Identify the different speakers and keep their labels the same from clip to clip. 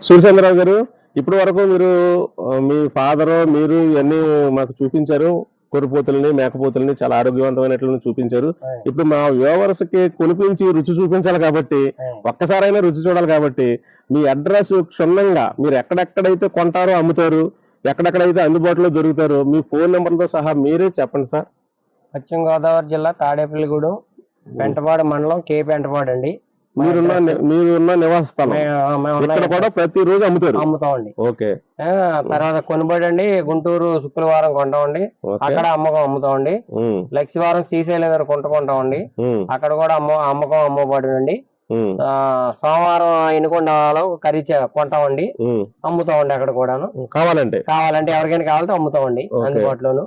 Speaker 1: సూర్యచంద్రరావు గారు, ఇప్పటి వరకు మీరు మీ ఫాదర్ మీరు ఇవన్నీ మాకు చూపించారు. కొరిపోతుల్ని, మేకపోతుల్ని చాలా ఆరోగ్యవంతమైనట్లని చూపించారు. ఇప్పుడు మా వ్యూవర్స్ కి కొనిపించి రుచి చూపించాలి కాబట్టి, ఒక్కసారైనా రుచి చూడాలి కాబట్టి, మీ అడ్రస్ క్షుణ్ణంగా మీరు ఎక్కడెక్కడైతే కొంటారో అమ్ముతారు, ఎక్కడెక్కడైతే అందుబాటులో దొరుకుతారో మీ ఫోన్ నెంబర్తో సహా మీరే చెప్పండి సార్.
Speaker 2: పశ్చిమ గోదావరి జిల్లా తాడేపల్లిగూడెం, పెంటపాడు మండలం, కే పెంటపాడు అండి.
Speaker 1: మీరున్న నివాస స్థలం ఇక్కడ కూడా ప్రతిరోజు అమ్ముతామండి. ఓకే.
Speaker 2: తర్వాత కొనుబడి అండి, గుంటూరు శుక్రవారం కొంటామండి, అక్కడ అమ్మకం అమ్ముతామండి. లక్ష్మీవారం శ్రీశైలం గారు కొంటామండి, అక్కడ కూడా అమ్మకం అమ్మబడి. సోమవారం ఎన్నుకొండలో కర్రీ కొంటామండి, అమ్ముతామండి. అక్కడ కూడాను కావాలంటే ఎవరికైనా కావాలంటే అమ్ముతామండి అందుబాటులోను.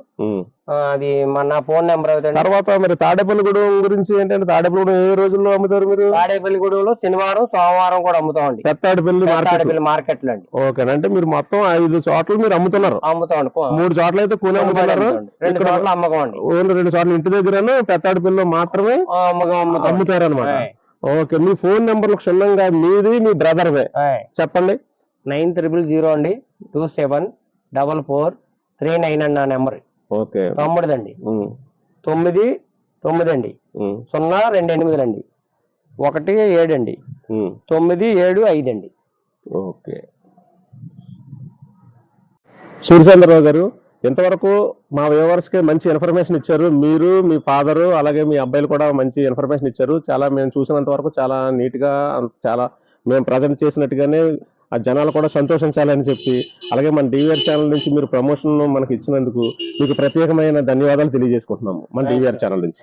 Speaker 2: అది మన ఫోన్ నెంబర్ అవుతుంది.
Speaker 1: తర్వాత మరి తాడేపల్లిగూడెం గురించి ఏంటంటే, తాడేపల్లిగూడెం ఏ రోజుల్లో అమ్ముతారు మీరు?
Speaker 2: తాడేపల్లిగూడెంలో శనివారం, సోమవారం కూడా అమ్ముతామండి.
Speaker 1: పెత్తాడపల్లి
Speaker 2: మార్కెట్ లో అండి.
Speaker 1: ఓకే. అంటే మీరు మొత్తం 5 చోట్ల మీరు అమ్ముతామండి. 3 చోట్ల అయితే కొని అమ్ముతున్నారు,
Speaker 2: 2 చోట్ల అమ్మకం అండి.
Speaker 1: ఓన్లీ 2 చోట్ల ఇంటి దగ్గర పెత్తాడపల్లిలో మాత్రమే అమ్ముతారు అనమాట. ఓకే. మీ ఫోన్ నెంబర్లు క్షుణ్ణంగా మీది మీ బ్రదర్వే చెప్పండి.
Speaker 2: 9000 అండి 274439 అండి నా నెంబర్.
Speaker 1: ఓకే.
Speaker 2: తమ్ముడిదండి. 99 అండి 028 అండి 17 అండి 975 అండి.
Speaker 1: ఓకే. సూర్యచంద్రరావు గారు, ఇంతవరకు మా వ్యూవర్స్ కి మంచి ఇన్ఫర్మేషన్ ఇచ్చారు. మీరు, మీ ఫాదరు, అలాగే మీ అబ్బాయిలు కూడా మంచి ఇన్ఫర్మేషన్ ఇచ్చారు. చాలా మేము చూసినంత వరకు చాలా నీట్ గా, చాలా మేము ప్రజెంట్ చేసినట్టుగానే ఆ జనాలు కూడా సంతోషించాలని చెప్పి, అలాగే మన డివిఆర్ ఛానల్ నుంచి మీరు ప్రమోషన్ మనకి ఇచ్చినందుకు మీకు ప్రత్యేకమైన ధన్యవాదాలు తెలియజేసుకుంటున్నాము మన డివిఆర్ ఛానల్ నుంచి.